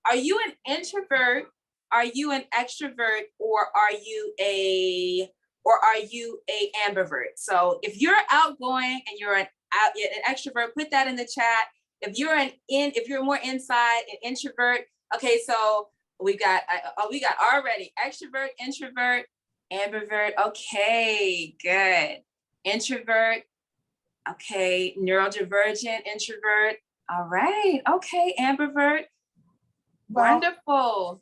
Are you an introvert? Are you an extrovert? Or are you a ambivert? So if you're outgoing and you're an extrovert, put that in the chat. If you're more inside, an introvert. Okay, so we got already extrovert, introvert, ambivert. Okay, good. Introvert. Okay, neurodivergent, introvert. All right. Okay, ambivert. Well, wonderful.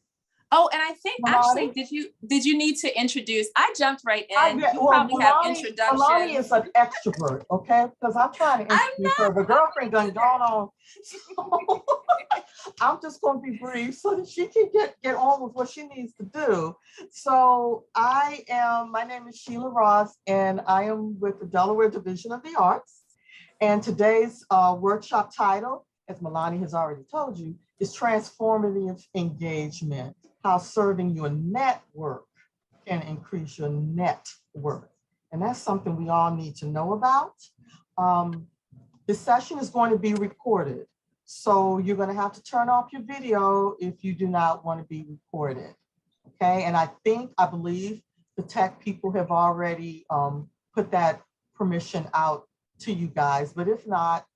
Oh, and I think actually, did you need to introduce? I jumped right in. You probably have introductions. Mēlani is an extrovert, okay? Because I'm trying to introduce her. The girlfriend done gone on. So I'm just going to be brief so that she can get on with what she needs to do. So my name is Sheila Ross, and I am with the Delaware Division of the Arts. And today's workshop title, as Mēlani has already told you, is Transformative Engagement. How serving your network can increase your net worth. And that's something we all need to know about. This session is going to be recorded. So you're going to have to turn off your video if you do not want to be recorded. Okay, and I believe the tech people have already put that permission out to you guys. But if not,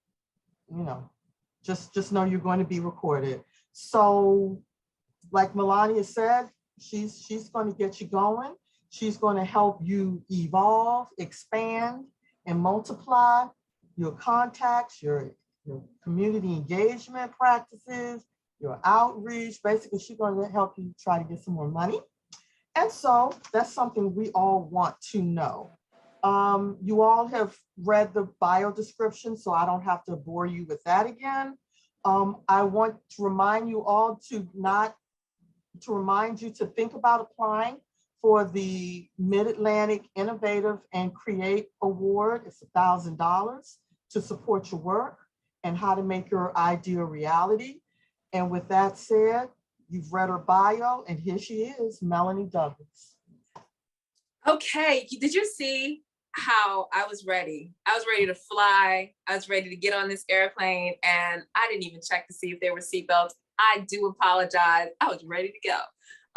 just know you're going to be recorded. So like Mēlani has said, she's going to get you going. She's going to help you evolve, expand, and multiply your contacts, your community engagement practices, your outreach. Basically, she's going to help you try to get some more money. And so that's something we all want to know. You all have read the bio description, so I don't have to bore you with that again. I want to remind you all to think about applying for the Mid-Atlantic Innovative and Create Award. It's $1,000 to support your work and how to make your idea a reality. And with that said, you've read her bio, and here she is, Mēlani Douglas. Okay, did you see how I was ready? I was ready to fly. I was ready to get on this airplane, and I didn't even check to see if there were seatbelts. I do apologize. I was ready to go.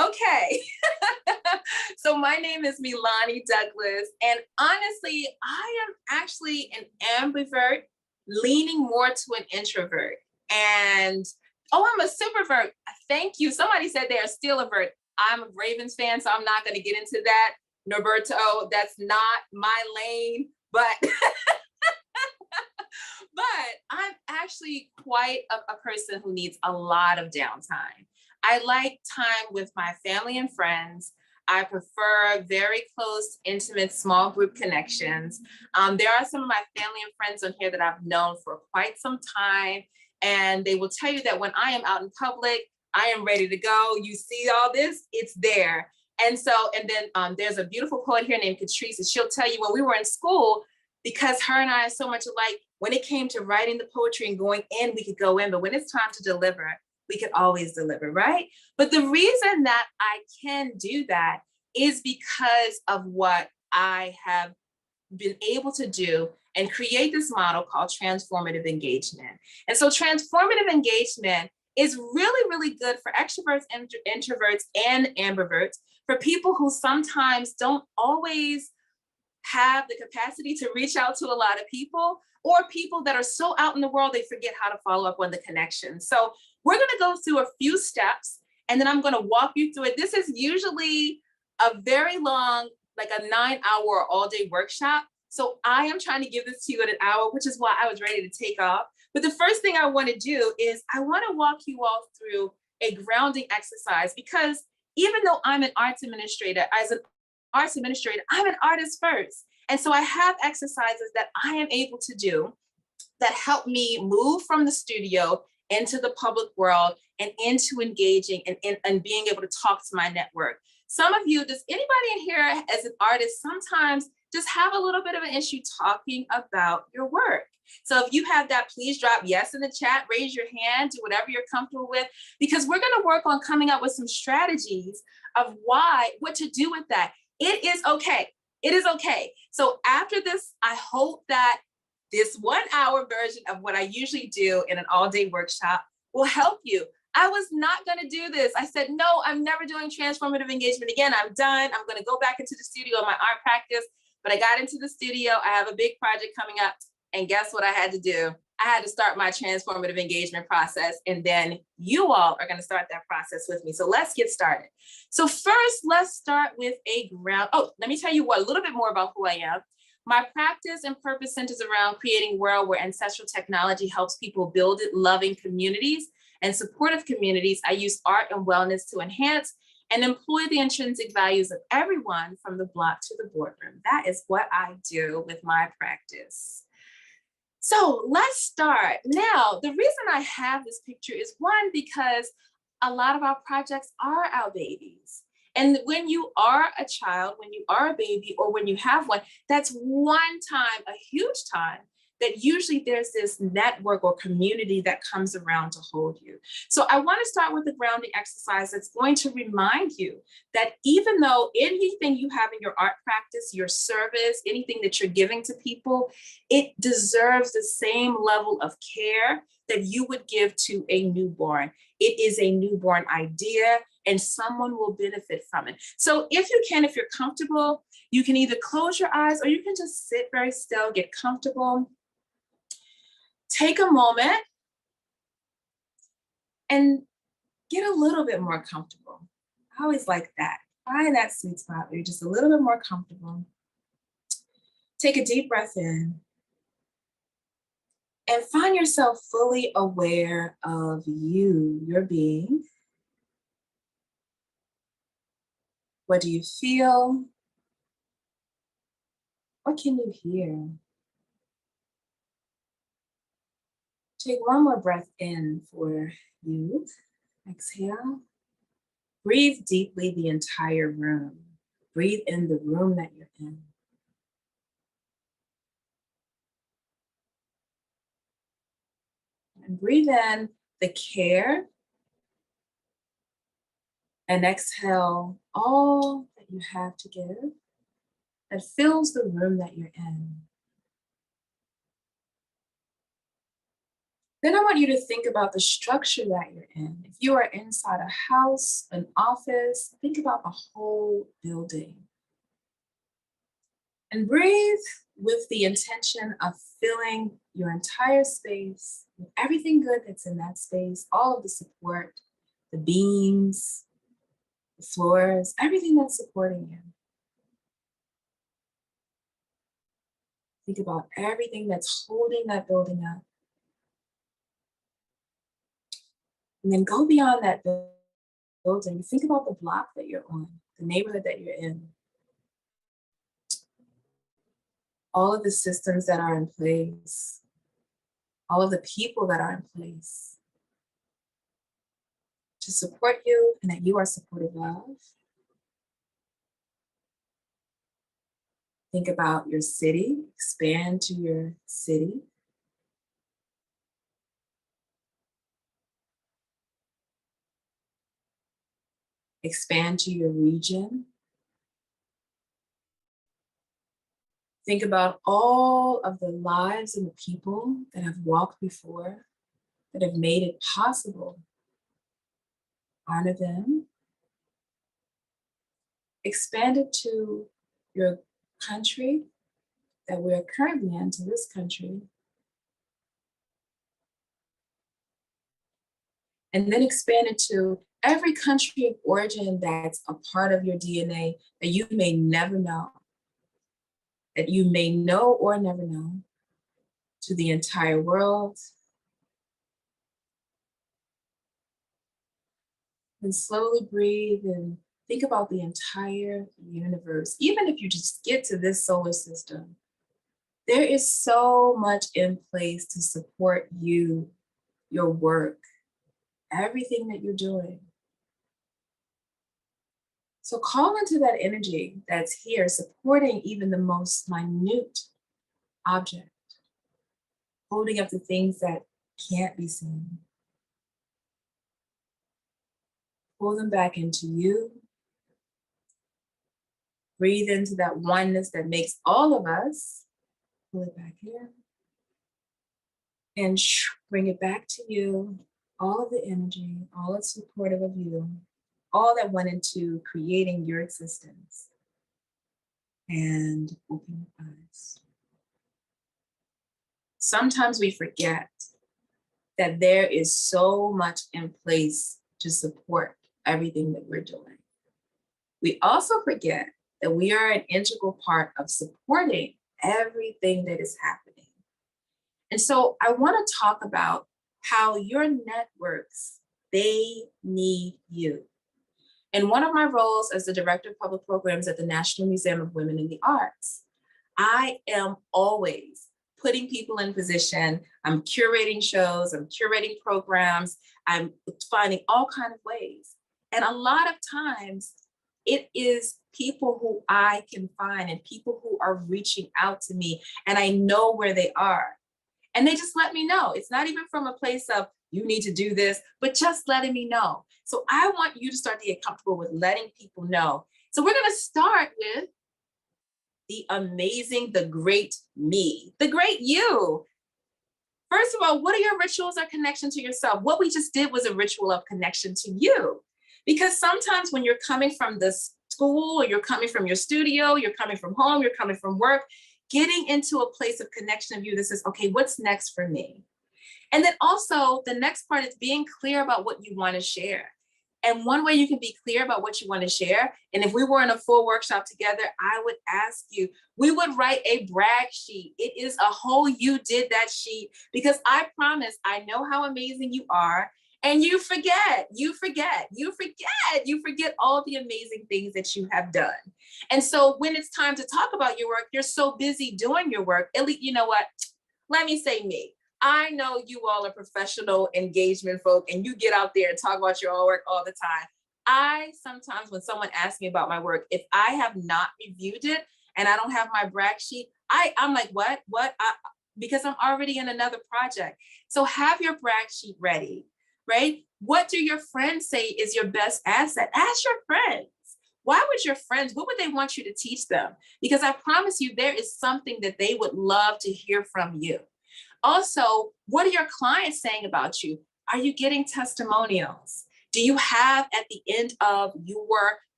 Okay. So my name is Mēlani Douglas, and honestly, I am actually an ambivert leaning more to an introvert. And I'm a supervert. Thank you. Somebody said they are still a vert. I'm a Ravens fan, so I'm not going to get into that. Norberto, that's not my lane, but I'm actually quite a person who needs a lot of downtime. I like time with my family and friends. I prefer very close, intimate, small group connections. There are some of my family and friends on here that I've known for quite some time, and they will tell you that when I am out in public, I am ready to go. You see all this, it's there. And then there's a beautiful poet here named Catrice, and she'll tell you when we were in school, because her and I are so much alike, when it came to writing the poetry and going in, we could go in, but when it's time to deliver, we could always deliver, right? But the reason that I can do that is because of what I have been able to do and create this model called transformative engagement. And so transformative engagement is really, really good for extroverts, introverts, and ambiverts, for people who sometimes don't always have the capacity to reach out to a lot of people, or people that are so out in the world, they forget how to follow up on the connection. So we're going to go through a few steps, and then I'm going to walk you through it. This is usually a very long, like a 9-hour all-day workshop. So I am trying to give this to you in an hour, which is why I was ready to take off. But the first thing I want to do is I want to walk you all through a grounding exercise, because even though I'm an arts administrator, as an arts administrator, I'm an artist first. And so I have exercises that I am able to do that help me move from the studio into the public world and into engaging and being able to talk to my network. Some of you, does anybody in here as an artist sometimes just have a little bit of an issue talking about your work? So if you have that, please drop yes in the chat, raise your hand, do whatever you're comfortable with, because we're going to work on coming up with some strategies of what to do with that. It is okay. It is okay. So after this, I hope that this 1-hour version of what I usually do in an all-day workshop will help you. I was not going to do this. I said, no, I'm never doing transformative engagement again. I'm done. I'm going to go back into the studio, my art practice. But I got into the studio. I have a big project coming up. And guess what I had to do? I had to start my transformative engagement process. And then you all are going to start that process with me. So let's get started. So first, let's start with a ground. Oh, let me tell you a little bit more about who I am. My practice and purpose centers around creating a world where ancestral technology helps people build loving communities and supportive communities. I use art and wellness to enhance and employ the intrinsic values of everyone from the block to the boardroom. That is what I do with my practice. So let's start. Now, the reason I have this picture is one, because a lot of our projects are our babies. And when you are a child, when you are a baby, or when you have one, that's one time, a huge time, that usually there's this network or community that comes around to hold you. So I want to start with a grounding exercise that's going to remind you that even though anything you have in your art practice, your service, anything that you're giving to people, it deserves the same level of care that you would give to a newborn. It is a newborn idea and someone will benefit from it. So if you can, if you're comfortable, you can either close your eyes or you can just sit very still, get comfortable. Take a moment and get a little bit more comfortable. I always like that. Find that sweet spot where you're just a little bit more comfortable. Take a deep breath in and find yourself fully aware of you, your being. What do you feel? What can you hear? Take one more breath in for you. Exhale. Breathe deeply the entire room. Breathe in the room that you're in. And breathe in the care. And exhale all that you have to give that fills the room that you're in. Then I want you to think about the structure that you're in. If you are inside a house, an office, think about the whole building. And breathe with the intention of filling your entire space with everything good that's in that space, all of the support, the beams, the floors, everything that's supporting you. Think about everything that's holding that building up. And then go beyond that building. Think about the block that you're on, the neighborhood that you're in. All of the systems that are in place, all of the people that are in place to support you and that you are supportive of. Think about your city, expand to your city. Expand to your region. Think about all of the lives and the people that have walked before, that have made it possible. Honor them. Expand it to your country that we're currently in, to this country. And then expand it to every country of origin that's a part of your DNA that you may never know, that you may know or never know, to the entire world. And slowly breathe and think about the entire universe. Even if you just get to this solar system, there is so much in place to support you, your work, everything that you're doing. So call into that energy that's here, supporting even the most minute object, holding up the things that can't be seen. Pull them back into you. Breathe into that oneness that makes all of us. Pull it back in. And bring it back to you. all of the energy, all that's supportive of you, all that went into creating your existence. And open your eyes. Sometimes we forget that there is so much in place to support everything that we're doing. We also forget that we are an integral part of supporting everything that is happening. And so I want to talk about how your networks, they need you. In one of my roles as the Director of Public Programs at the National Museum of Women in the Arts, I am always putting people in position. I'm curating shows, I'm curating programs, I'm finding all kinds of ways. And a lot of times it is people who I can find and people who are reaching out to me and I know where they are. And they just let me know. It's not even from a place of you need to do this, but just letting me know. So I want you to start to get comfortable with letting people know. So we're going to start with the amazing, the great me, the great you. First of all, what are your rituals or connection to yourself? What we just did was a ritual of connection to you. Because sometimes when you're coming from the school or you're coming from your studio, you're coming from home, you're coming from work, getting into a place of connection of you that says, okay, what's next for me? And then also the next part is being clear about what you want to share. And one way you can be clear about what you want to share, and if we were in a full workshop together, I would ask you, we would write a brag sheet. It is a whole you did that sheet, because I promise I know how amazing you are. And you forget all the amazing things that you have done. And so when it's time to talk about your work, you're so busy doing your work. At least, you know what? Let me say me. I know you all are professional engagement folk and you get out there and talk about your own work all the time. I sometimes, when someone asks me about my work, if I have not reviewed it and I don't have my brag sheet, I'm like, what? Because I'm already in another project. So have your brag sheet ready, right? What do your friends say is your best asset? Ask your friends. Why would your friends, what would they want you to teach them? Because I promise you, there is something that they would love to hear from you. Also, what are your clients saying about you? Are you getting testimonials? Do you have at the end of your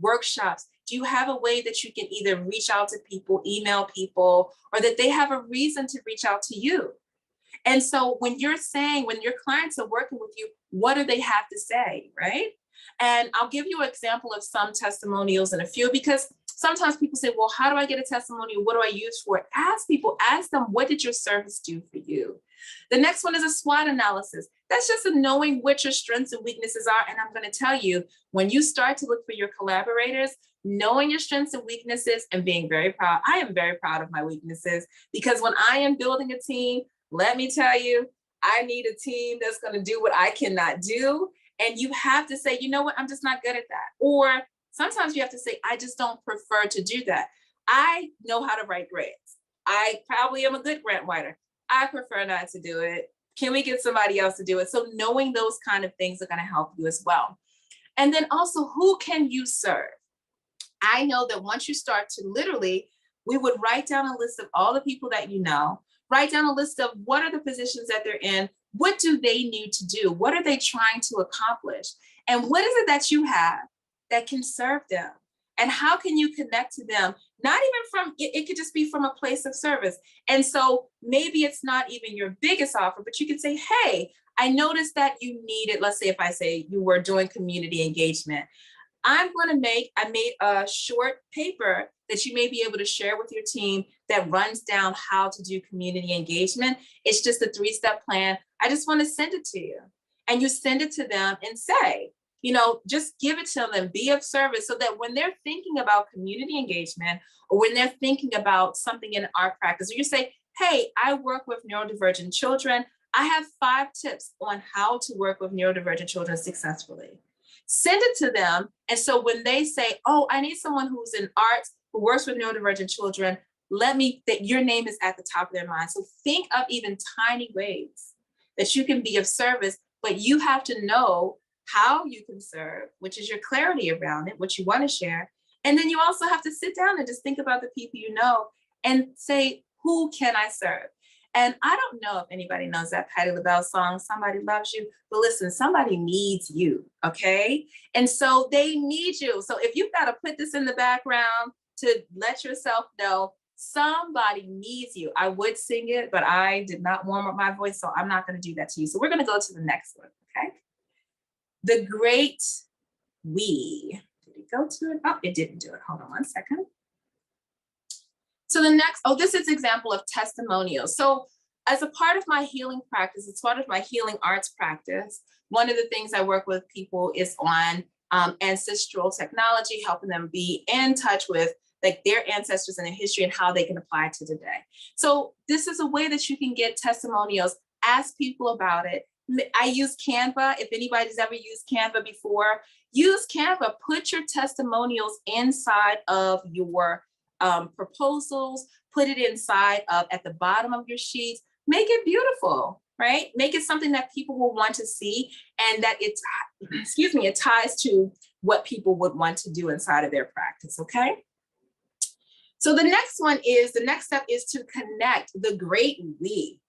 workshops, do you have a way that you can either reach out to people, email people, or that they have a reason to reach out to you? And so when you're saying, when your clients are working with you, what do they have to say, right? And I'll give you an example of some testimonials in a few, because sometimes people say, well, how do I get a testimonial? What do I use for it? Ask people, ask them, what did your service do for you? The next one is a SWOT analysis. That's just a knowing what your strengths and weaknesses are. And I'm going to tell you, when you start to look for your collaborators, knowing your strengths and weaknesses and being very proud. I am very proud of my weaknesses, because when I am building a team, let me tell you, I need a team that's going to do what I cannot do. And you have to say, you know what, I'm just not good at that. Or sometimes you have to say, I just don't prefer to do that. I know how to write grants. I probably am a good grant writer. I prefer not to do it. Can we get somebody else to do it? So knowing those kind of things are going to help you as well. And then also, who can you serve? I know that once you start to literally, we would write down a list of all the people that you know, write down a list of what are the positions that they're in, what do they need to do, what are they trying to accomplish, and what is it that you have that can serve them, and how can you connect to them, not even from, it could just be from a place of service. And so maybe it's not even your biggest offer, but you can say, hey, I noticed that you needed, let's say if I say you were doing community engagement, I made a short paper that you may be able to share with your team that runs down how to do community engagement. It's just a 3-step plan. I just want to send it to you. And you send it to them and say, you know, just give it to them, be of service, so that when they're thinking about community engagement, or when they're thinking about something in art practice, or you say, hey, I work with neurodivergent children. I have 5 tips on how to work with neurodivergent children successfully. Send it to them. And so when they say, oh, I need someone who's in arts, who works with neurodivergent children, that your name is at the top of their mind. So think of even tiny ways that you can be of service, but you have to know how you can serve, which is your clarity around it, what you want to share. And then you also have to sit down and just think about the people you know and say, who can I serve? And I don't know if anybody knows that Patti LaBelle song, Somebody Loves You, but listen, somebody needs you, okay? And so they need you. So if you've got to put this in the background to let yourself know somebody needs you. I would sing it, but I did not warm up my voice, so I'm not going to do that to you. So we're going to go to the next one, okay? The great we. Did it go to it? Oh, it didn't do it. Hold on one second. So the next, oh, this is an example of testimonials. So as a part of my healing practice, it's part of my healing arts practice. One of the things I work with people is on ancestral technology, helping them be in touch with like their ancestors and their history and how they can apply it to today. So this is a way that you can get testimonials, ask people about it. I use Canva. If anybody's ever used Canva before, use Canva, put your testimonials inside of your proposals, put it inside of at the bottom of your sheets, make it beautiful, right? Make it something that people will want to see and that it's, excuse me, it ties to what people would want to do inside of their practice, okay? So the next step is to connect the great we.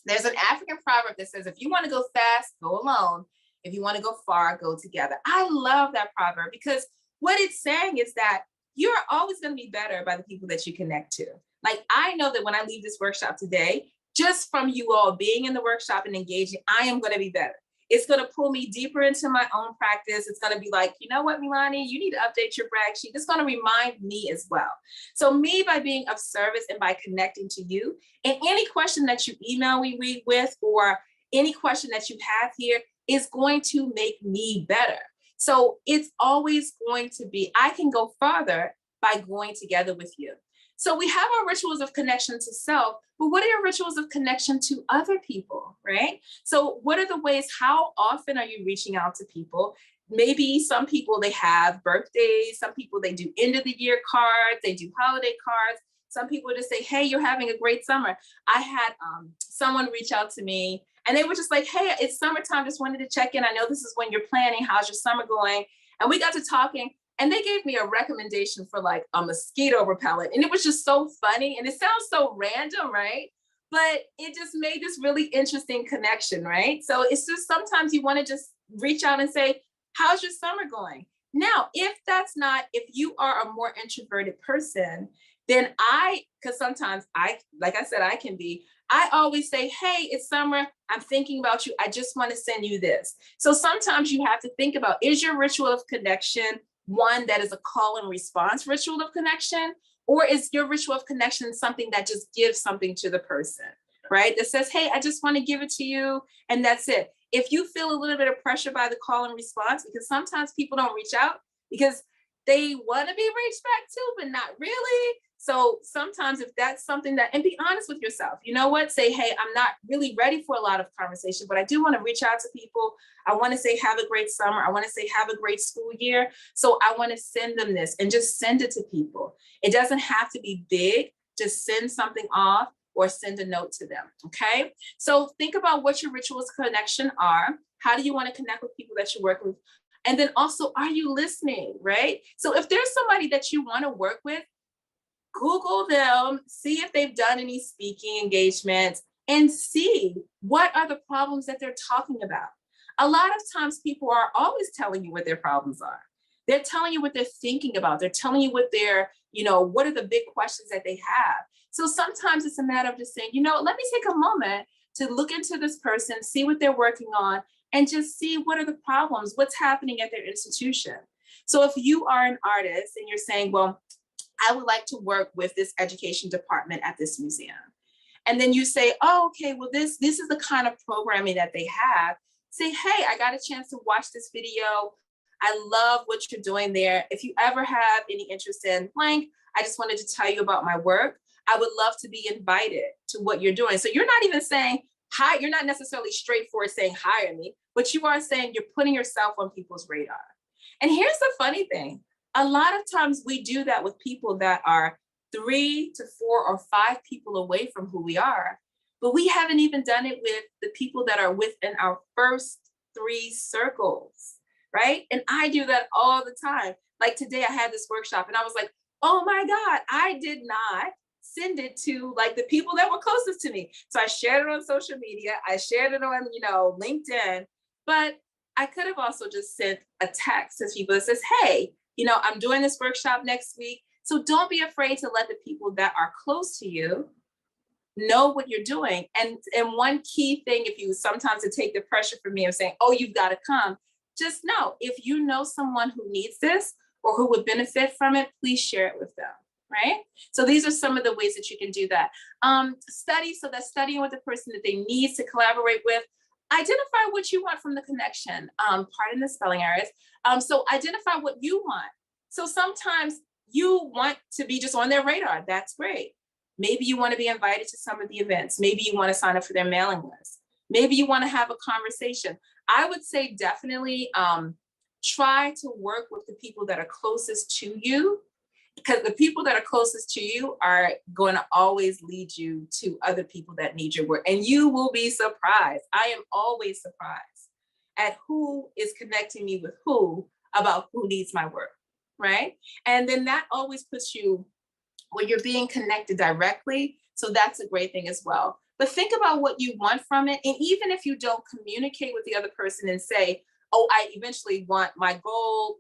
There's an African proverb that says, if you want to go fast, go alone. If you want to go far, go together. I love that proverb because what it's saying is that you're always going to be better by the people that you connect to. Like, I know that when I leave this workshop today, just from you all being in the workshop and engaging, I am going to be better. It's going to pull me deeper into my own practice. It's going to be like, you know what, Mēlani, you need to update your brag sheet. It's going to remind me as well. So me, by being of service and by connecting to you, and any question that you email me with, or any question that you have here is going to make me better. So it's always going to be, I can go farther by going together with you. So we have our rituals of connection to self, but what are your rituals of connection to other people, right? So what are the ways, how often are you reaching out to people? Maybe some people, they have birthdays. Some people, they do end of the year cards. They do holiday cards. Some people just say, hey, you're having a great summer. I had someone reach out to me and they were just like, hey, it's summertime. Just wanted to check in. I know this is when you're planning. How's your summer going? And we got to talking. And they gave me a recommendation for like a mosquito repellent. And it was just so funny. And it sounds so random, right? But it just made this really interesting connection, right? So it's just sometimes you want to just reach out and say, how's your summer going? Now, if you are a more introverted person, then because sometimes like I said, I can be, I always say, hey, it's summer. I'm thinking about you. I just want to send you this. So sometimes you have to think about, is your ritual of connection one that is a call and response ritual of connection, or is your ritual of connection something that just gives something to the person, right? That says, hey, I just want to give it to you, and that's it. If you feel a little bit of pressure by the call and response, because sometimes people don't reach out because they want to be reached back to, but not really. So sometimes if that's something that, and be honest with yourself, you know what, say, hey, I'm not really ready for a lot of conversation, but I do want to reach out to people. I want to say, have a great summer. I want to say, have a great school year. So I want to send them this and just send it to people. It doesn't have to be big. Just send something off or send a note to them, okay? So think about what your rituals of connection are. How do you want to connect with people that you work with? And then also, are you listening, right? So if there's somebody that you want to work with, Google them, see if they've done any speaking engagements, and see what are the problems that they're talking about. A lot of times people are always telling you what their problems are. They're telling you what they're thinking about. They're telling you what what are the big questions that they have. So sometimes it's a matter of just saying, let me take a moment to look into this person, see what they're working on, and just see what are the problems, what's happening at their institution. So if you are an artist and you're saying, well, I would like to work with this education department at this museum. And then you say, oh, okay, well, this is the kind of programming that they have. Say, hey, I got a chance to watch this video. I love what you're doing there. If you ever have any interest in blank, I just wanted to tell you about my work. I would love to be invited to what you're doing. So you're not even saying, hi, you're not necessarily straightforward saying hire me, but you are saying you're putting yourself on people's radar. And here's the funny thing. A lot of times we do that with people that are 3 to 4 or 5 people away from who we are, but we haven't even done it with the people that are within our first 3 circles, right? And I do that all the time. Like today I had this workshop and I was like, oh my God, I did not send it to like the people that were closest to me. So I shared it on social media. I shared it on, LinkedIn, but I could have also just sent a text to people that says, hey, I'm doing this workshop next week. So don't be afraid to let the people that are close to you know what you're doing. And one key thing, if you sometimes to take the pressure from me of saying, oh, you've got to come, just know if you know someone who needs this or who would benefit from it, please share it with them. Right? So these are some of the ways that you can do that. Study, so that's studying with the person that they need to collaborate with. Identify what you want from the connection. Pardon the spelling errors. So identify what you want. So sometimes you want to be just on their radar. That's great. Maybe you want to be invited to some of the events. Maybe you want to sign up for their mailing list. Maybe you want to have a conversation. I would say definitely try to work with the people that are closest to you, because the people that are closest to you are going to always lead you to other people that need your work. And you will be surprised. I am always surprised at who is connecting me with who about who needs my work, right? And then that always puts you where you're being connected directly. So that's a great thing as well. But think about what you want from it. And even if you don't communicate with the other person and say, oh, I eventually want my goal,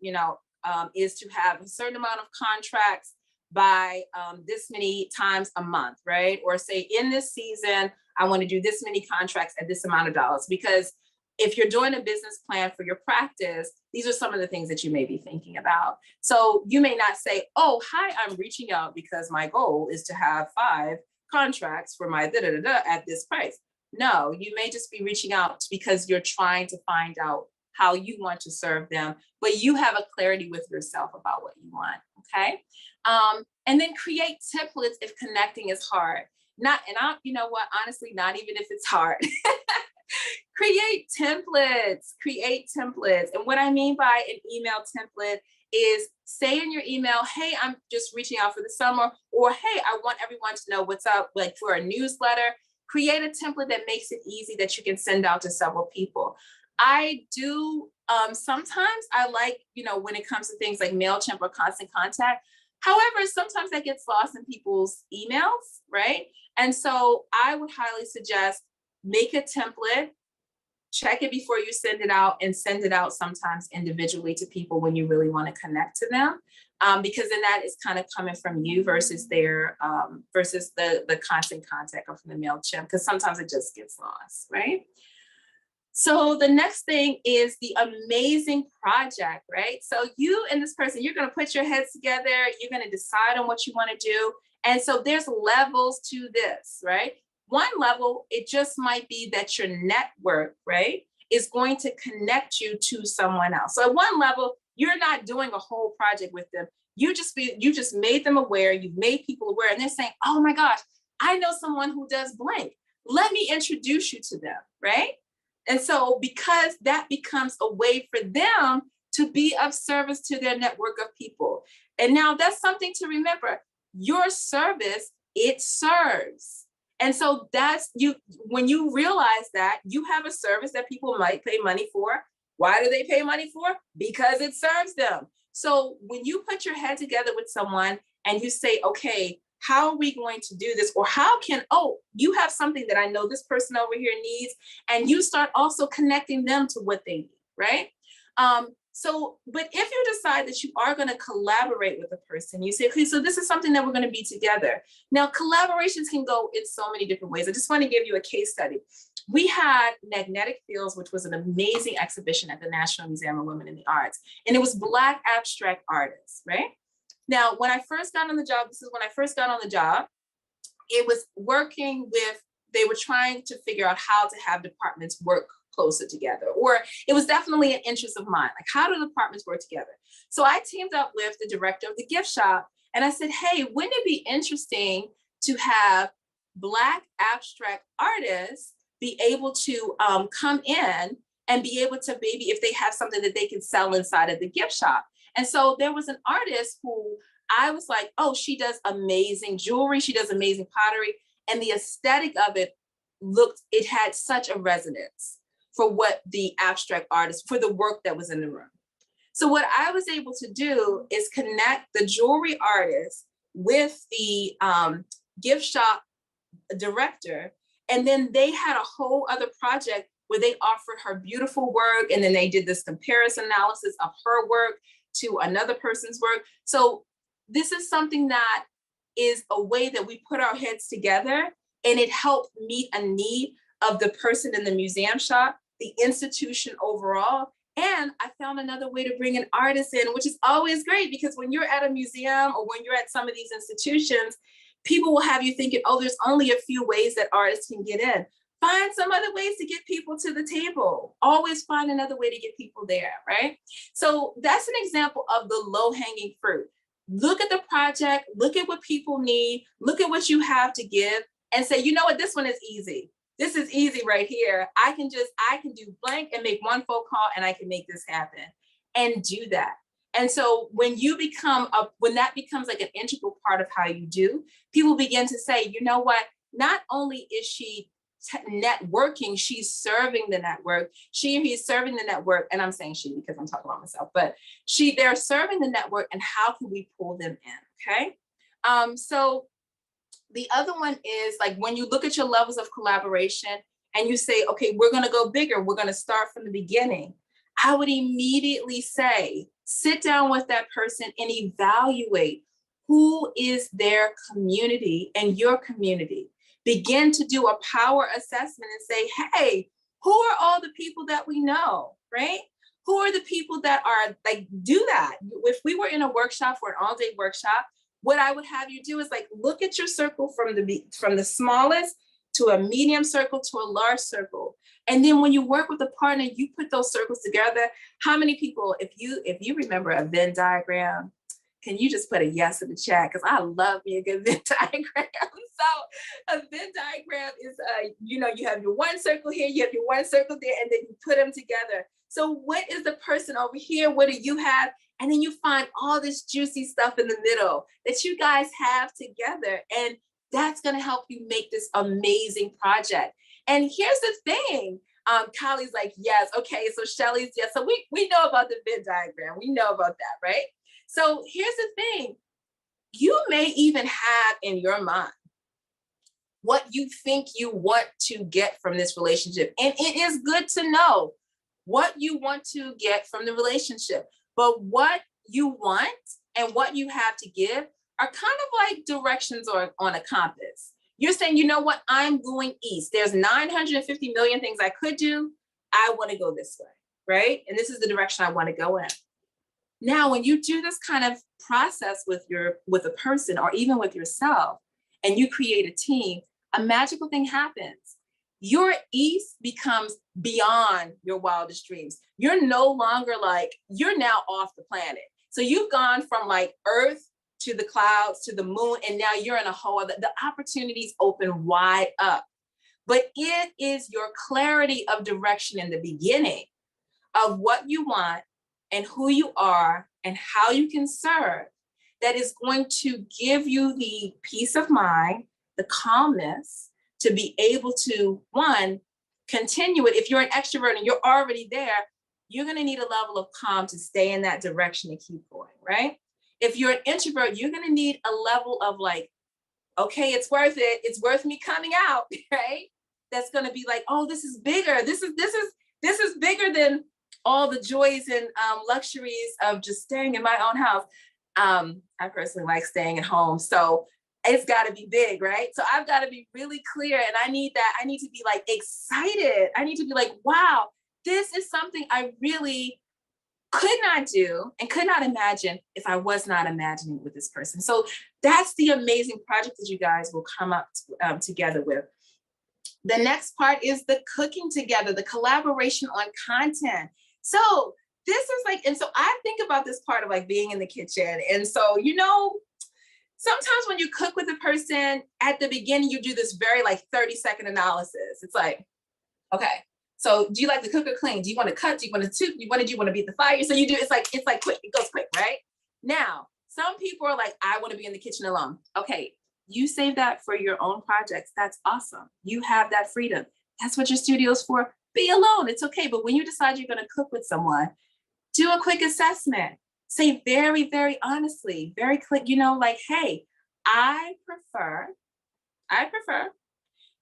is to have a certain amount of contracts by this many times a month, right? Or say in this season, I want to do this many contracts at this amount of dollars. Because if you're doing a business plan for your practice, these are some of the things that you may be thinking about. So you may not say, oh, hi, I'm reaching out because my goal is to have 5 contracts for my da-da-da-da at this price. No, you may just be reaching out because you're trying to find out how you want to serve them, but you have a clarity with yourself about what you want, okay? And then create templates if connecting is hard. Honestly, not even if it's hard. Create templates. And what I mean by an email template is say in your email, hey, I'm just reaching out for the summer, or hey, I want everyone to know what's up, like for a newsletter. Create a template that makes it easy that you can send out to several people. I do, sometimes I like, when it comes to things like MailChimp or Constant Contact. However, sometimes that gets lost in people's emails, right? And so I would highly suggest make a template, check it before you send it out, and send it out sometimes individually to people when you really want to connect to them. Because then that is kind of coming from you versus their versus the Constant Contact or from the MailChimp, because sometimes it just gets lost, right? So the next thing is the amazing project, right? So you and this person, you're going to put your heads together. You're going to decide on what you want to do. And so there's levels to this, right? One level, it just might be that your network, right, is going to connect you to someone else. So at one level, you're not doing a whole project with them. You just made them aware. You've made people aware, and they're saying, oh my gosh, I know someone who does blank. Let me introduce you to them, right? And so because that becomes a way for them to be of service to their network of people. And now that's something to remember. Your service, it serves. And so that's you, when you realize that you have a service that people might pay money for. Why do they pay money for? Because it serves them. So when you put your head together with someone and you say, okay, how are we going to do this? Or how can, you have something that I know this person over here needs, and you start also connecting them to what they need, right? But if you decide that you are going to collaborate with a person, you say, okay, so this is something that we're going to be together. Now, collaborations can go in so many different ways. I just want to give you a case study. We had Magnetic Fields, which was an amazing exhibition at the National Museum of Women in the Arts. And it was Black abstract artists, right? Now, when I first got on the job, it was working with, they were trying to figure out how to have departments work closer together, or it was definitely an interest of mine. Like, how do departments work together? So I teamed up with the director of the gift shop, and I said, hey, wouldn't it be interesting to have Black abstract artists be able to come in and be able to, maybe if they have something that they can sell inside of the gift shop. And so there was an artist who I was like, oh, she does amazing jewelry. She does amazing pottery. And the aesthetic of it it had such a resonance for what the abstract artist, for the work that was in the room. So what I was able to do is connect the jewelry artist with the gift shop director. And then they had a whole other project where they offered her beautiful work. And then they did this comparison analysis of her work to another person's work. So this is something that is a way that we put our heads together, and it helped meet a need of the person in the museum shop, the institution overall. And I found another way to bring an artist in, which is always great, because when you're at a museum or when you're at some of these institutions, people will have you thinking, oh, there's only a few ways that artists can get in. Find some other ways to get people to the table. Always find another way to get people there, right? So that's an example of the low-hanging fruit. Look at the project, look at what people need, look at what you have to give, and say, you know what, this one is easy. This is easy right here. I can do blank and make one phone call and I can make this happen, and do that. And so when that becomes like an integral part of how you do, people begin to say, you know what, not only is she networking, she's serving the network. He's serving the network, and I'm saying she because I'm talking about myself, but they're serving the network, and how can we pull them in? Okay. So the other one is like when you look at your levels of collaboration and you say, okay, we're going to go bigger. We're going to start from the beginning. I would immediately say, sit down with that person and evaluate who is their community and your community. Begin to do a power assessment and say, hey, who are all the people that we know, right? Who are the people that are like, do that. If we were in a workshop for an all-day workshop, what I would have you do is like, look at your circle from the smallest to a medium circle to a large circle. And then when you work with a partner, you put those circles together. How many people, if you remember a Venn diagram, can you just put a yes in the chat? Because I love me a good Venn diagram. So a Venn diagram is, you have your one circle here, you have your one circle there, and then you put them together. So what is the person over here? What do you have? And then you find all this juicy stuff in the middle that you guys have together. And that's going to help you make this amazing project. And here's the thing. Kylie's like, yes. Okay. So Shelly's, yes. So we know about the Venn diagram. We know about that, right? So here's the thing. You may even have in your mind what you think you want to get from this relationship. And it is good to know what you want to get from the relationship. But what you want and what you have to give are kind of like directions on a compass. You're saying, you know what, I'm going east. There's 950 million things I could do. I want to go this way, right? And this is the direction I want to go in. Now, when you do this kind of process with a person or even with yourself, and you create a team, a magical thing happens. Your east becomes beyond your wildest dreams. You're no longer like, you're now off the planet. So you've gone from like Earth to the clouds to the moon, and now you're in a whole other, the opportunities open wide up. But it is your clarity of direction in the beginning of what you want and who you are and how you can serve that is going to give you the peace of mind, the calmness, to be able to, one, continue it. If you're an extrovert and you're already there, you're going to need a level of calm to stay in that direction and keep going, right? If you're an introvert, you're going to need a level of like, okay, it's worth it. It's worth me coming out, right? That's going to be like, oh, this is bigger. This is bigger than all the joys and luxuries of just staying in my own house. I personally like staying at home. So it's got to be big, right? So I've got to be really clear, and I need to be like excited. I need to be like, wow, this is something I really could not do and could not imagine if I was not imagining with this person. So that's the amazing project that you guys will come up together with. The next part is the cooking together, the collaboration on content. So this is like, and so I think about this part of like being in the kitchen. And so, sometimes when you cook with a person at the beginning, you do this very like 30-second analysis. It's like, okay, so do you like to cook or clean? Do you want to cut? Do you want to soup? Do you want to beat the fire? So you do, it's like quick, it goes quick, right? Now, some people are like, I want to be in the kitchen alone. Okay, you save that for your own projects. That's awesome. You have that freedom. That's what your studio's for. Be alone, it's okay. But when you decide you're going to cook with someone, do a quick assessment. Say very, very honestly, very quick, like, hey, I prefer I prefer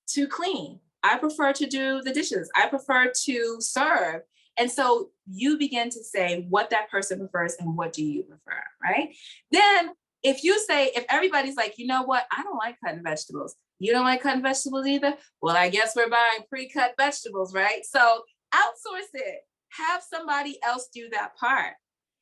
to clean. I prefer to do the dishes. I prefer to serve. And so you begin to say what that person prefers and what do you prefer, right? Then if everybody's like, you know what, I don't like cutting vegetables. You don't like cutting vegetables either? Well, I guess we're buying pre-cut vegetables, right? So outsource it. Have somebody else do that part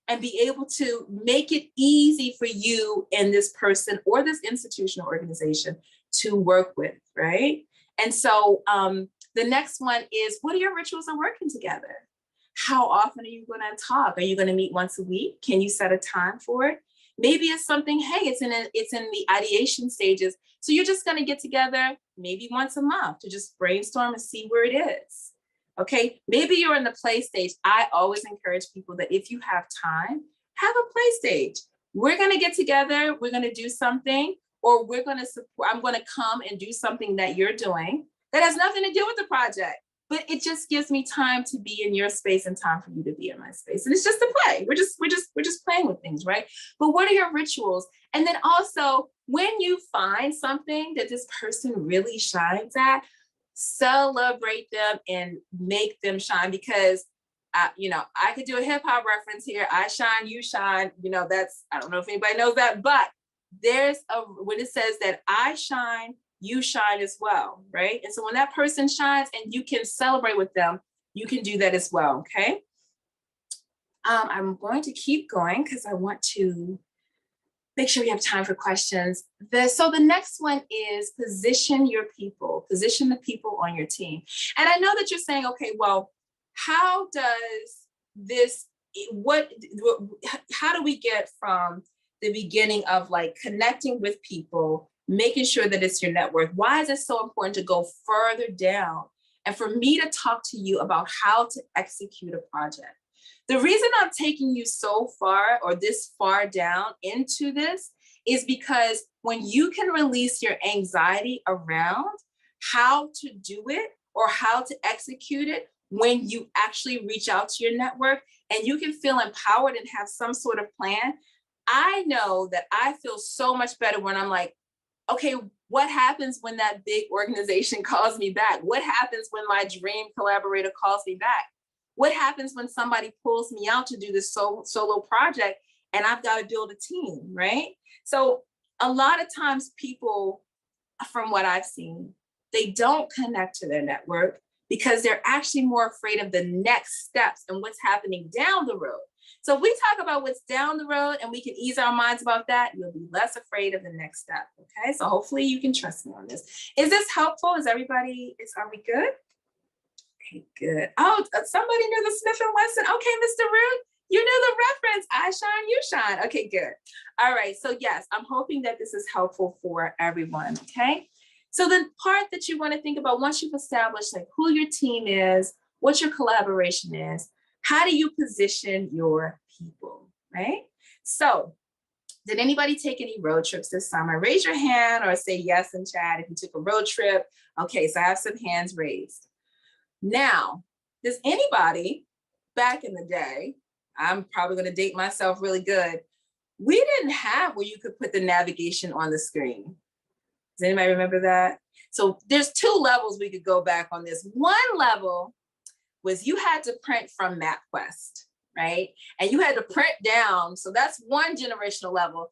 and be able to make it easy for you and this person or this institutional organization to work with, right? And so the next one is, what are your rituals of working together? How often are you going to talk? Are you going to meet once a week? Can you set a time for it? Maybe it's something, hey, it's in the ideation stages. So you're just going to get together maybe once a month to just brainstorm and see where it is. Okay, maybe you're in the play stage. I always encourage people that if you have time, have a play stage. We're going to get together, we're going to do something, or we're going to support, I'm going to come and do something that you're doing that has nothing to do with the project. But it just gives me time to be in your space and time for you to be in my space. And it's just a play. We're just playing with things, right? But what are your rituals? And then also, when you find something that this person really shines at, celebrate them and make them shine, because I could do a hip hop reference here. I shine, you shine. That's, I don't know if anybody knows that, but when it says that I shine, you shine as well, right? And so when that person shines and you can celebrate with them, you can do that as well, okay? I'm going to keep going because I want to make sure we have time for questions. So the next one is position your people, position the people on your team. And I know that you're saying, okay, well, how does this, how do we get from the beginning of like connecting with people, making sure that it's your network? Why is it so important to go further down and for me to talk to you about how to execute a project? The reason I'm taking you so far or this far down into this is because when you can release your anxiety around how to do it or how to execute it, when you actually reach out to your network and you can feel empowered and have some sort of plan, I know that I feel so much better when I'm like, okay, what happens when that big organization calls me back? What happens when my dream collaborator calls me back? What happens when somebody pulls me out to do this solo project and I've got to build a team, right? So a lot of times people, from what I've seen, they don't connect to their network because they're actually more afraid of the next steps and what's happening down the road. So if we talk about what's down the road and we can ease our minds about that, you'll be less afraid of the next step, okay? So hopefully you can trust me on this. Is this helpful? Are we good? Okay, good. Oh, somebody knew the Smith & Wesson. Okay, Mr. Root, you knew the reference. I shine, you shine. Okay, good. All right, so yes, I'm hoping that this is helpful for everyone, okay? So the part that you want to think about once you've established like who your team is, what your collaboration is, how do you position your people, right? So did anybody take any road trips this summer? Raise your hand or say yes in chat if you took a road trip. Okay, so I have some hands raised. Now, does anybody back in the day, I'm probably going to date myself really good, we didn't have where you could put the navigation on the screen. Does anybody remember that? So there's two levels we could go back on this. One level was you had to print from MapQuest, right? And you had to print down. So that's one generational level.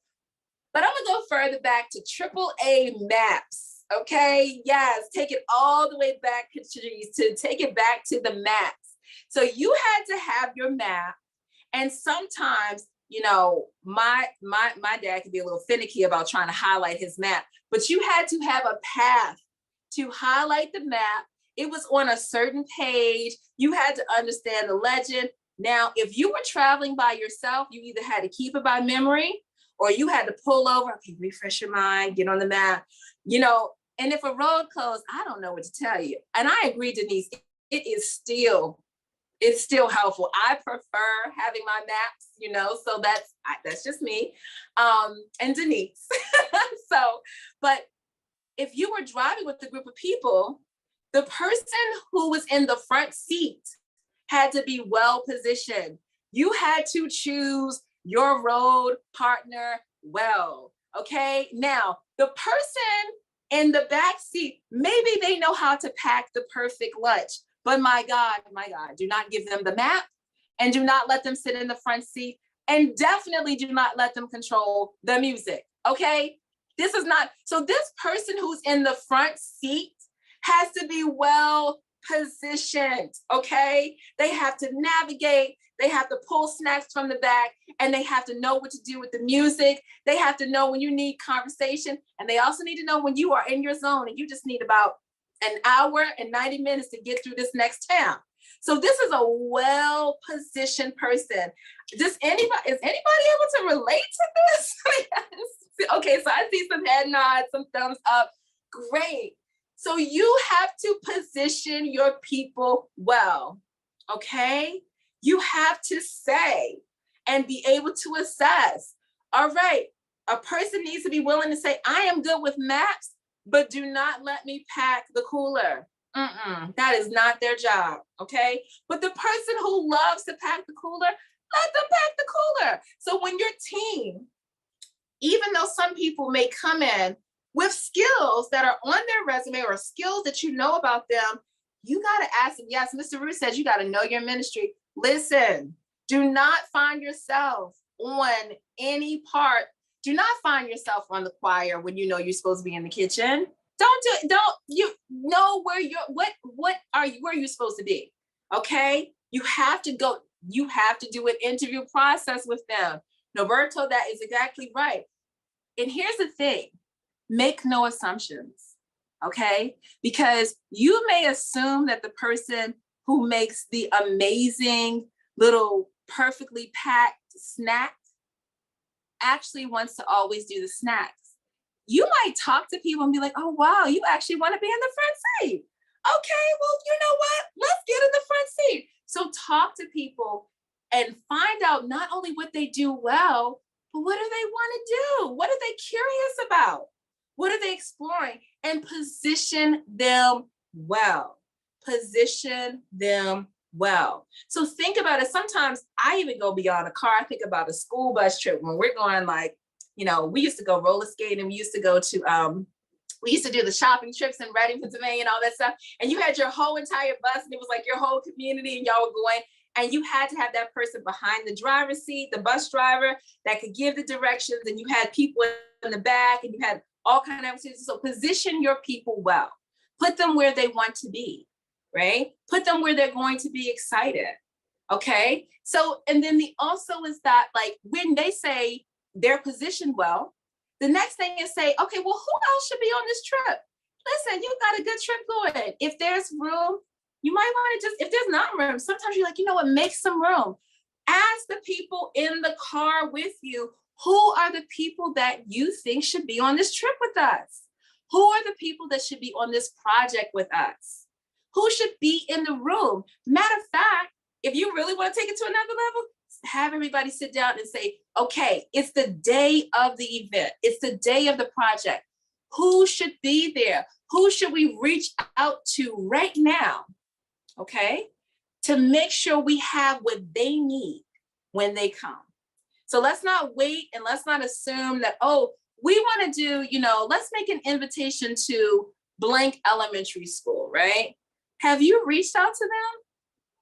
But I'm gonna go further back to AAA maps, okay? Yes, take it all the way back to take it back to the maps. So you had to have your map, and sometimes, my dad could be a little finicky about trying to highlight his map, but you had to have a path to highlight the map. It was on a certain page. You had to understand the legend. Now, if you were traveling by yourself, you either had to keep it by memory or you had to pull over, okay, refresh your mind, get on the map, and if a road closed, I don't know what to tell you. And I agree, Denise, it's still helpful. I prefer having my maps, so that's just me, and Denise. But if you were driving with a group of people, the person who was in the front seat had to be well positioned. You had to choose your road partner well, okay? Now, the person in the back seat. Maybe they know how to pack the perfect lunch, but my God, do not give them the map, and do not let them sit in the front seat, and definitely do not let them control the music, okay? This is not, so this person who's in the front seat has to be well positioned, okay? They have to navigate, they have to pull snacks from the back, and they have to know what to do with the music. They have to know when you need conversation, and they also need to know when you are in your zone and you just need about an hour and 90 minutes to get through this next town. So this is a well-positioned person. Is anybody able to relate to this? Okay, so I see some head nods, some thumbs up. Great. So you have to position your people well, okay? You have to say and be able to assess. All right, a person needs to be willing to say, I am good with maps, but do not let me pack the cooler. That is not their job, okay? But the person who loves to pack the cooler, let them pack the cooler. So when your team, even though some people may come in with skills that are on their resume or skills that you know about them, you got to ask them. Yes, Mr. Ruth says you got to know your ministry. Listen, do not find yourself on any part. Do not find yourself on the choir when you know you're supposed to be in the kitchen. Don't you know where where you're supposed to be? Okay, you have to go. You have to do an interview process with them. Norberto, that is exactly right. And here's the thing: make no assumptions, okay? Because you may assume that the person who makes the amazing little perfectly packed snack actually wants to always do the snacks. You might talk to people and be like, oh, wow, you actually want to be in the front seat. Okay, well, you know what? Let's get in the front seat. So talk to people and find out not only what they do well, but what do they want to do? What are they curious about? What are they exploring? And position them well. Position them well. So think about it. Sometimes I even go beyond a car. I think about a school bus trip when we're going, like, you know, we used to go roller skating. We used to go to, we used to do the shopping trips in Reading, Pennsylvania and all that stuff. And you had your whole entire bus and it was like your whole community and y'all were going. And you had to have that person behind the driver's seat, the bus driver that could give the directions. And you had people in the back and you had all kinds of activities. So position your people well. Put them where they want to be, right? Put them where they're going to be excited, okay? So, and then the also is that, like, when they say they're positioned well, the next thing is say, okay, well, who else should be on this trip? Listen, you got a good trip going. If there's room, you might want to just, if there's not room, sometimes you're like, you know what, make some room. Ask the people in the car with you, who are the people that you think should be on this trip with us? Who are the people that should be on this project with us? Who should be in the room? Matter of fact, if you really want to take it to another level, have everybody sit down and say, okay, it's the day of the event. It's the day of the project. Who should be there? Who should we reach out to right now? Okay, to make sure we have what they need when they come. So let's not wait and let's not assume that, oh, we want to do, you know, let's make an invitation to blank elementary school, right? Have you reached out to them?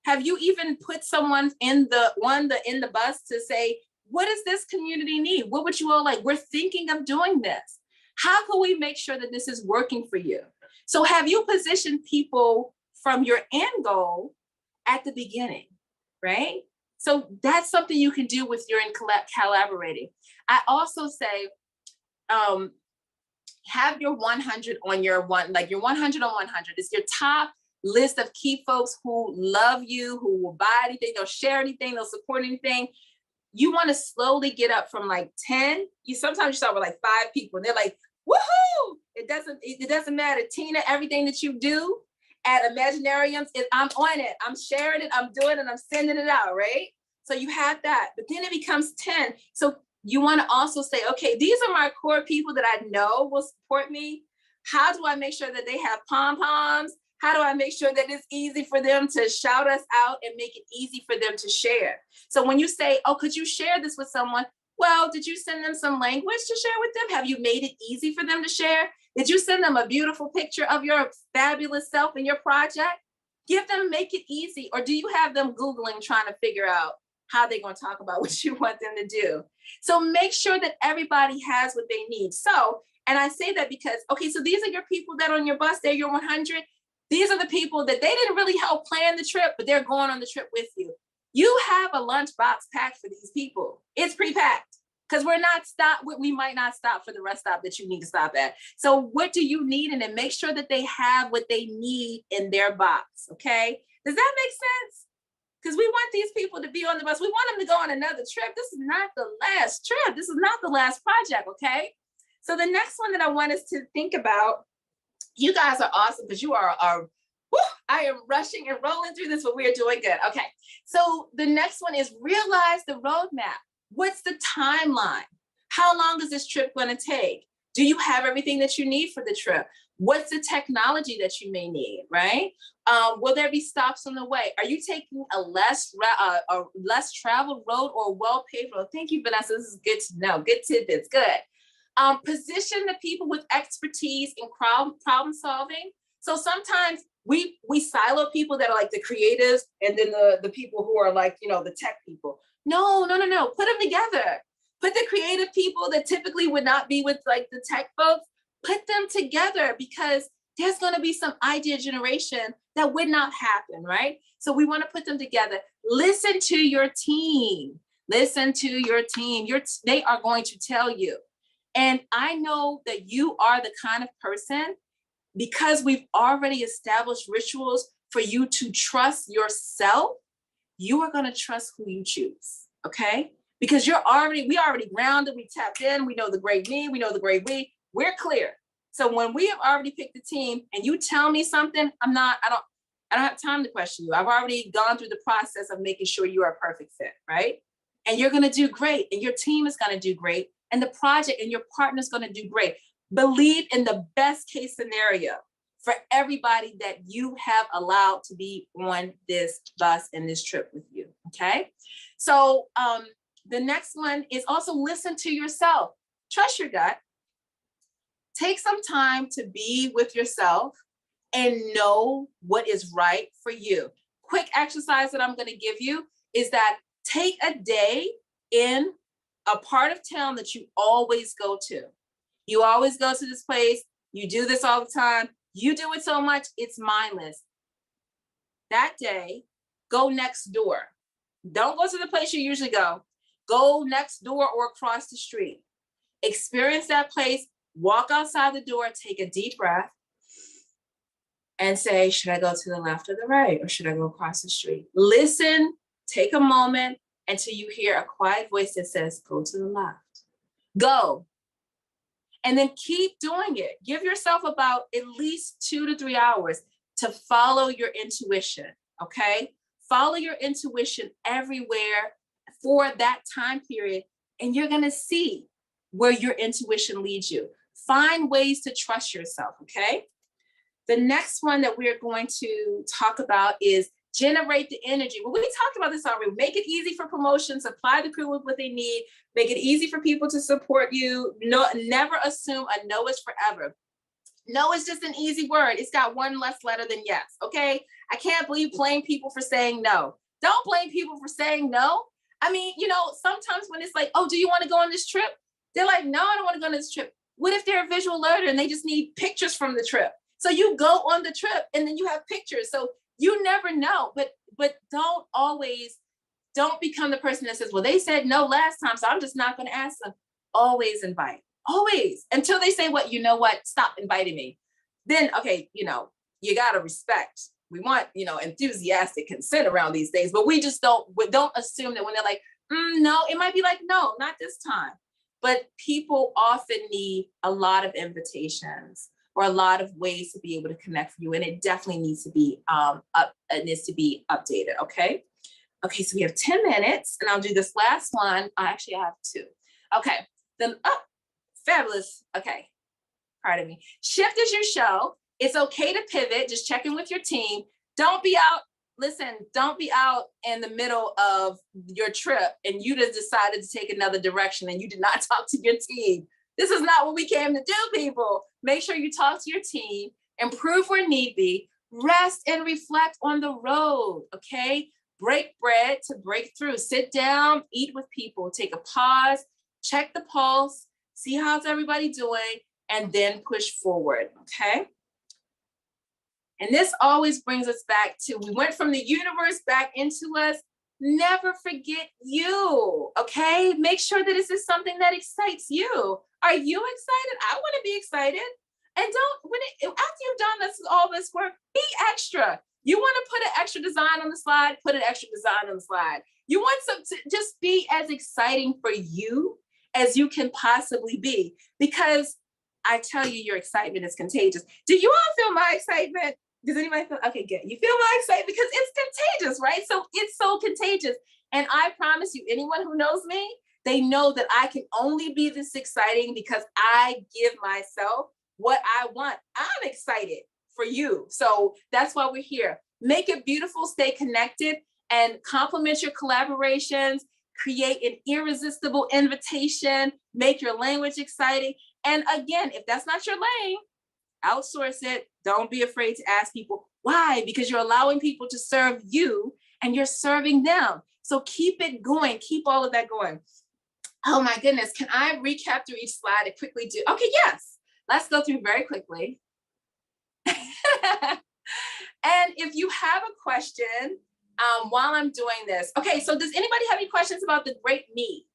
Have you even put someone in the bus to say, what does this community need? What would you all like? We're thinking of doing this. How can we make sure that this is working for you? So have you positioned people from your end goal at the beginning, right? So that's something you can do with your collaborating. I also say, have your 100 on your your 100 on 100. It's your top list of key folks who love you, who will buy anything, they'll share anything, they'll support anything. You want to slowly get up from like 10. Sometimes you start with like 5 people and they're like, woohoo! It doesn't matter. Tina, everything that you do at Imaginariums, I'm on it. I'm sharing it. I'm doing it. I'm sending it out, right? So you have that, but then it becomes 10. So you want to also say, okay, these are my core people that I know will support me. How do I make sure that they have pom-poms? How do I make sure that it's easy for them to shout us out and make it easy for them to share? So when you say, oh, could you share this with someone? Well, did you send them some language to share with them? Have you made it easy for them to share? Did you send them a beautiful picture of your fabulous self in your project? Give them, make it easy. Or do you have them Googling, trying to figure out how they're going to talk about what you want them to do? So make sure that everybody has what they need. So, and I say that because, okay, so these are your people that are on your bus, they're your 100. These are the people that they didn't really help plan the trip, but they're going on the trip with you. You have a lunchbox packed for these people. It's pre-packed because we might not stop for the rest stop that you need to stop at. So what do you need? And then make sure that they have what they need in their box, okay? Does that make sense? Because we want these people to be on the bus. We want them to go on another trip. This is not the last trip. This is not the last project, okay? So the next one that I want us to think about, you guys are awesome because you are I am rushing and rolling through this, but we are doing good. Okay, so the next one is realize the roadmap. What's the timeline? How long is this trip going to take? Do you have everything that you need for the trip? What's the technology that you may need, right? Will there be stops on the way? Are you taking a less traveled road or well-paved road? Thank you, Vanessa. This is good to know. Good tidbits. Good. Position the people with expertise in problem solving. So sometimes we silo people that are like the creatives and then the people who are like, the tech people. No. Put them together. Put the creative people that typically would not be with like the tech folks, put them together because there's going to be some idea generation that would not happen, right? So we want to put them together. Listen to your team. Listen to your team. They are going to tell you. And I know that you are the kind of person, because we've already established rituals for you to trust yourself, you are going to trust who you choose, okay? Because we already grounded, we tapped in, we know the great me, we know the great we're clear. So when we have already picked the team and you tell me something, I don't have time to question you. I've already gone through the process of making sure you are a perfect fit, right? And you're going to do great, and your team is going to do great, and the project and your partner is going to do great. Believe in the best case scenario for everybody that you have allowed to be on this bus and this trip with you, okay? So the next one is also listen to yourself. Trust your gut. Take some time to be with yourself and know what is right for you. Quick exercise that I'm going to give you is that take a day in a part of town that you always go to. You always go to this place. You do this all the time. You do it so much, it's mindless. That day, go next door. Don't go to the place you usually go. Go next door or across the street. Experience that place. Walk outside the door, take a deep breath, and say, should I go to the left or the right? Or should I go across the street? Listen, take a moment until you hear a quiet voice that says, go to the left. Go. And then keep doing it. Give yourself about at least 2 to 3 hours to follow your intuition, okay? Follow your intuition everywhere for that time period, and you're gonna see where your intuition leads you. Find ways to trust yourself, okay? The next one that we're going to talk about is generate the energy. Well, we talked about this already. Make it easy for promotions, supply the crew with what they need, make it easy for people to support you. No, never assume a no is forever. No is just an easy word. It's got one less letter than yes, okay? I can't believe blame people for saying no. Don't blame people for saying no. I mean, sometimes when it's like, oh, do you want to go on this trip? They're like, no, I don't want to go on this trip. What if they're a visual learner and they just need pictures from the trip? So you go on the trip and then you have pictures. So you never know, but don't become the person that says, well, they said no last time, so I'm just not going to ask them. Always invite, always, until they say, what, stop inviting me. Then, okay, you got to respect. We want, enthusiastic consent around these things, but we just don't assume that when they're like, no, it might be like, no, not this time. But people often need a lot of invitations or a lot of ways to be able to connect with you. And it definitely needs to be updated, okay? Okay, so we have 10 minutes and I'll do this last one. Actually, I have 2. Okay, then, fabulous. Okay, pardon me. Shift is your show. It's okay to pivot, just check in with your team. Don't be out listen, don't be out in the middle of your trip and you just decided to take another direction and you did not talk to your team. This is not what we came to do, people. Make sure you talk to your team, improve where need be, rest and reflect on the road, okay? Break bread to break through. Sit down, eat with people, take a pause, check the pulse, see how's everybody doing, and then push forward, okay? And this always brings us back to, we went from the universe back into us. Never forget you, okay? Make sure that this is something that excites you. Are you excited? I want to be excited. And after you've done all this work, be extra. You want to put an extra design on the slide, put an extra design on the slide. You want to just be as exciting for you as you can possibly be, because I tell you, your excitement is contagious. Do you all feel my excitement? Does anybody feel, okay, good. You feel my excitement because it's contagious, right? So it's so contagious. And I promise you, anyone who knows me, they know that I can only be this exciting because I give myself what I want. I'm excited for you. So that's why we're here. Make it beautiful, stay connected, and complement your collaborations, create an irresistible invitation, make your language exciting. And again, if that's not your lane, outsource it. Don't be afraid to ask people why, because you're allowing people to serve you and you're serving them. So keep it going, keep all of that going. Oh my goodness, can I recap through each slide and quickly do? Okay, yes, let's go through very quickly. And if you have a question while I'm doing this, okay, so does anybody have any questions about the great me?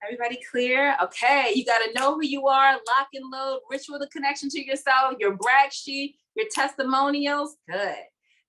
Everybody clear? Okay, you got to know who you are, lock and load, ritual the connection to yourself, your brag sheet, your testimonials. Good.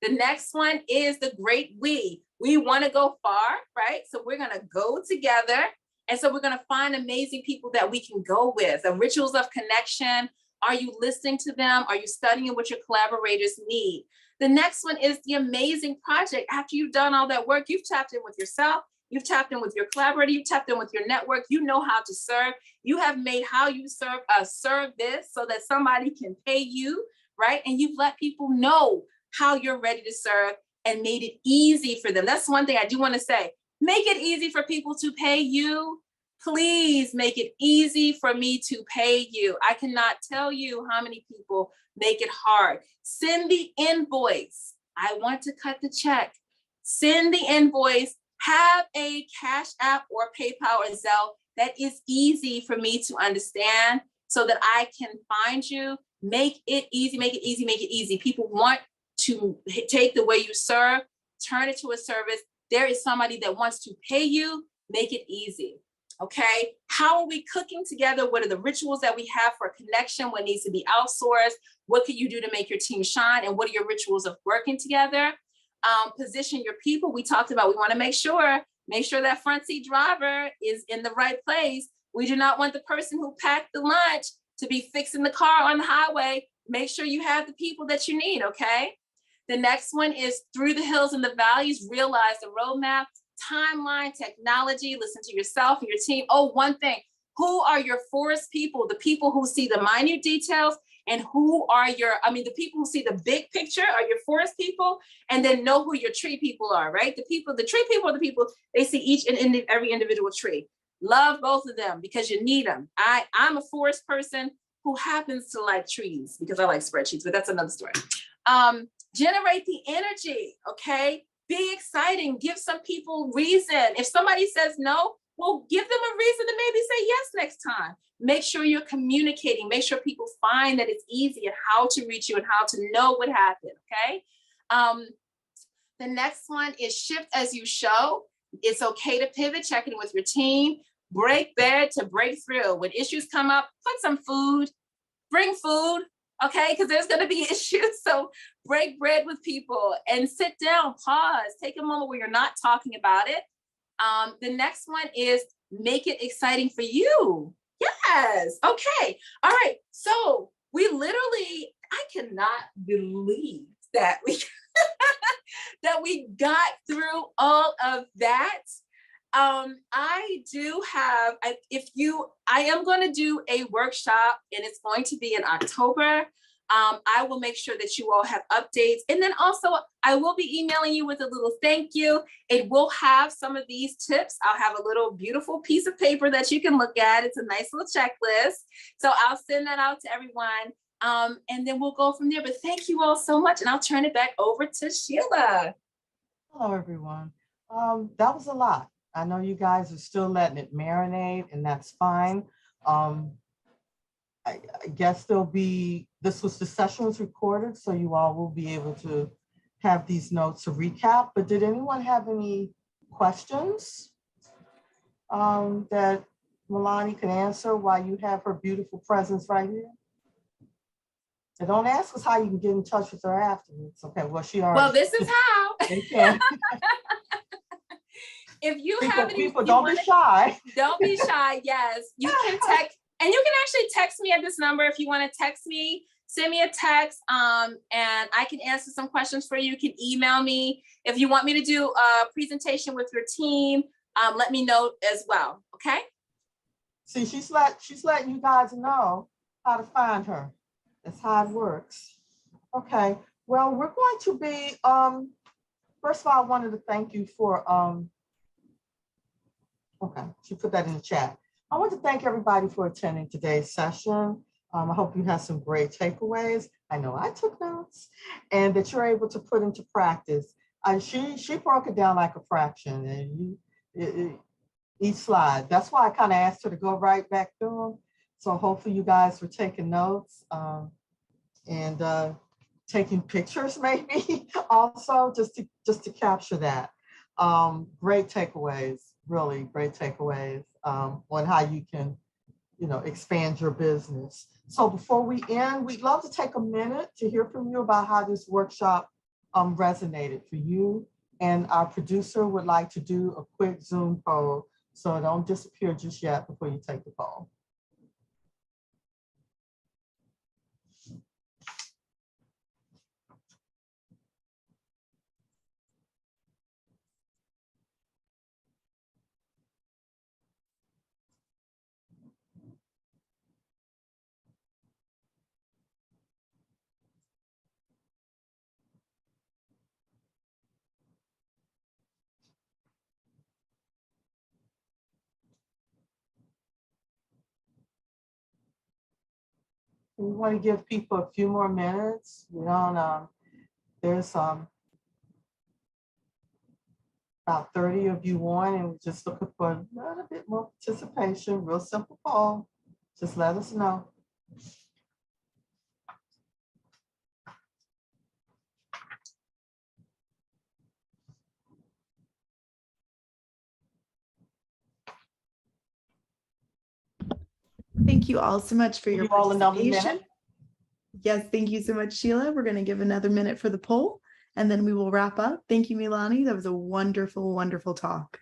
The next one is the great we. We want to go far, right? So we're going to go together. And so we're going to find amazing people that we can go with. The rituals of connection. Are you listening to them? Are you studying what your collaborators need? The next one is the amazing project. After you've done all that work, you've tapped in with yourself. You've tapped in with your collaborator, you've tapped in with your network, you know how to serve. You have made how you serve a service so that somebody can pay you, right? And you've let people know how you're ready to serve and made it easy for them. That's one thing I do want to say. Make it easy for people to pay you. Please make it easy for me to pay you. I cannot tell you how many people make it hard. Send the invoice. I want to cut the check. Send the invoice. Have a Cash App or PayPal or Zelle that is easy for me to understand so that I can find you. Make it easy, make it easy, make it easy. People want to take the way you serve, turn it to a service. There is somebody that wants to pay you, make it easy. Okay, how are we cooking together? What are the rituals that we have for connection? What needs to be outsourced? What can you do to make your team shine? And what are your rituals of working together? Position your people. We talked about, we want to make sure that front seat driver is in the right place. We do not want the person who packed the lunch to be fixing the car on the highway. Make sure you have the people that you need, okay? The next one is through the hills and the valleys, realize the roadmap, timeline, technology, listen to yourself and your team. Oh, one thing, who are your forest people? The people who see the minute details, and who are the people who see the big picture are your forest people, and then know who your tree people are, right? The tree people are the people, they see each and every individual tree. Love both of them because you need them. I'm a forest person who happens to like trees because I like spreadsheets, but that's another story. Generate the energy, okay? Be exciting, give some people reason. If somebody says no, well, give them a reason to maybe say yes next time. Make sure you're communicating. Make sure people find that it's easy and how to reach you and how to know what happened, okay? The next one is shift as you show. It's okay to pivot, check in with your team, break bed to break through. When issues come up, put some food, bring food, okay? Because there's gonna be issues, so break bread with people and sit down, pause, take a moment where you're not talking about it. The next one is make it exciting for you. Yes, okay, all right. So we literally, I cannot believe that we that we got through all of that. I do have, I am going to do a workshop and it's going to be in October. I will make sure that you all have updates. And then also I will be emailing you with a little thank you. It will have some of these tips. I'll have a little beautiful piece of paper that you can look at. It's a nice little checklist. So I'll send that out to everyone. And then we'll go from there. But thank you all so much. And I'll turn it back over to Sheila. Hello, everyone. That was a lot. I know you guys are still letting it marinate, and that's fine. I guess the session was recorded, so you all will be able to have these notes to recap. But did anyone have any questions that Mēlani can answer while you have her beautiful presence right here? So don't ask us how you can get in touch with her afterwards. Okay, well, she already. Well, this is how. They can. If you have any, people don't be shy. Don't be shy. Yes, you can text. And you can actually text me at this number if you want to text me. Send me a text, and I can answer some questions for you. You can email me. If you want me to do a presentation with your team, let me know as well, okay? See, she's letting you guys know how to find her. That's how it works. Okay, well, we're going to be, first of all, I wanted to thank you for, okay, she put that in the chat. I want to thank everybody for attending today's session. I hope you have some great takeaways. I know I took notes, and that you're able to put into practice. She broke it down like a fraction, and each slide. That's why I kind of asked her to go right back through them. So hopefully you guys were taking notes and taking pictures maybe also just to capture that. Great takeaways, really great takeaways on how you can, expand your business. So before we end, we'd love to take a minute to hear from you about how this workshop resonated for you. And our producer would like to do a quick Zoom poll, so don't disappear just yet before you take the poll. We want to give people a few more minutes. We don't, there's about 30 of you on, and we're just looking for a little bit more participation. Real simple poll. Just let us know. Thank you all so much for your all another participation. minute? Yes, thank you so much, Sheila. We're going to give another minute for the poll, and then we will wrap up. Thank you, Mēlani. That was a wonderful, wonderful talk.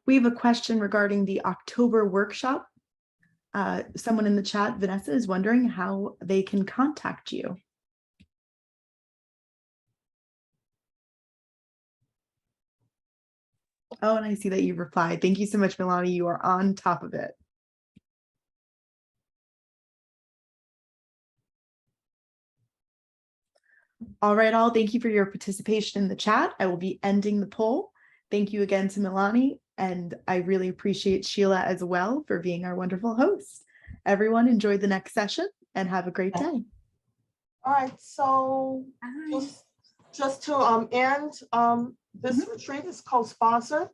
We have a question regarding the October workshop. Someone in the chat, Vanessa, is wondering how they can contact you. Oh, and I see that you replied. Thank you so much, Mēlani. You are on top of it. All right, all. Thank you for your participation in the chat. I will be ending the poll. Thank you again to Mēlani, and I really appreciate Sheila as well for being our wonderful host. Everyone, enjoy the next session and have a great day. All right, so just to end, this retreat is co-sponsored.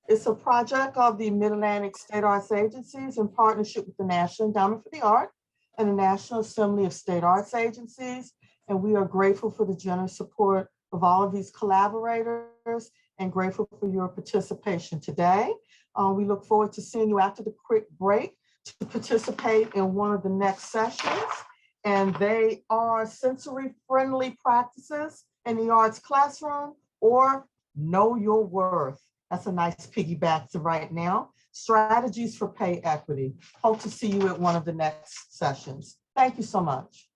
It's a project of the Mid-Atlantic State Arts Agencies in partnership with the National Endowment for the Arts and the National Assembly of State Arts Agencies. And we are grateful for the generous support of all of these collaborators and grateful for your participation today. We look forward to seeing you after the quick break to participate in one of the next sessions. And they are sensory-friendly practices in the arts classroom or know your worth. That's a nice piggyback to right now. Strategies for pay equity. Hope to see you at one of the next sessions. Thank you so much.